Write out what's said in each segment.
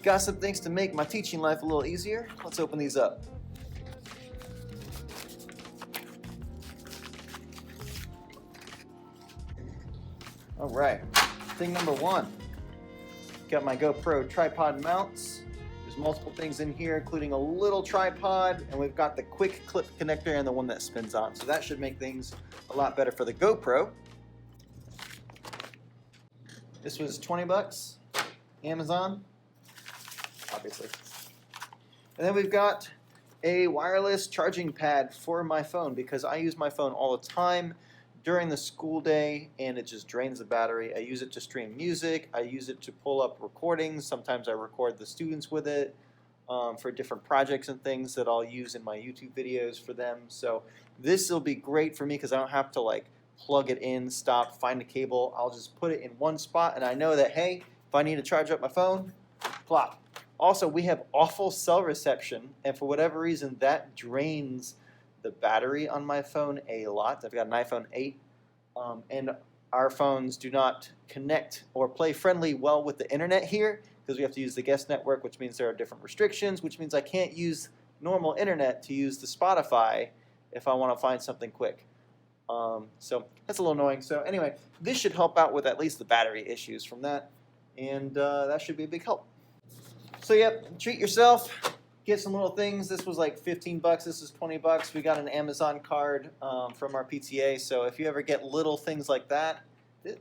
Got some things to make my teaching life a little easier. Let's open these up. All right, thing number one. Got my GoPro tripod mounts. There's multiple things in here, including a little tripod, and we've got the quick clip connector and the one that spins on. So that should make things a lot better for the GoPro. This was 20 bucks, Amazon, obviously. And then we've got a wireless charging pad for my phone because I use my phone all the time during the school day and it just drains the battery. I use it to stream music. I use it to pull up recordings. Sometimes I record the students with it for different projects and things that I'll use in my YouTube videos for them. So this will be great for me because I don't have to like plug it in, stop, find a cable. I'll just put it in one spot and I know that, hey, if I need to charge up my phone, plop. Also, we have awful cell reception and for whatever reason that drains the battery on my phone a lot. I've got an iPhone 8 and our phones do not connect or play friendly well with the internet here because we have to use the guest network, which means there are different restrictions, which means I can't use normal internet to use the Spotify if I want to find something quick. So that's a little annoying. So anyway, this should help out with at least the battery issues from that, and that should be a big help. So yep, treat yourself. Get some little things. This was like 15 bucks. This is 20 bucks. We got an Amazon card from our PTA. So if you ever get little things like that,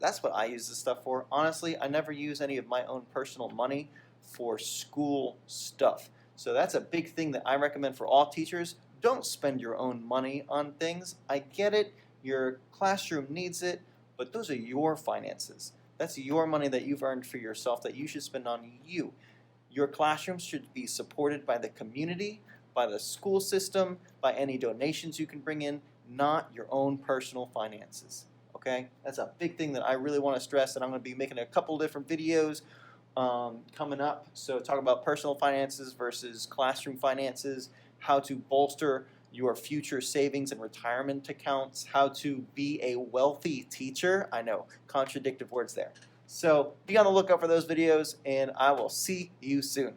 that's what I use this stuff for. Honestly, I never use any of my own personal money for school stuff. So that's a big thing that I recommend for all teachers. Don't spend your own money on things. I get it. Your classroom needs it, but those are your finances. That's your money that you've earned for yourself that you should spend on you. Your classroom should be supported by the community, by the school system, by any donations you can bring in, not your own personal finances. Okay? That's a big thing that I really want to stress, and I'm going to be making a couple different videos coming up. So talk about personal finances versus classroom finances, how to bolster your future savings and retirement accounts, how to be a wealthy teacher. I know, contradictive words there. So be on the lookout for those videos, and I will see you soon.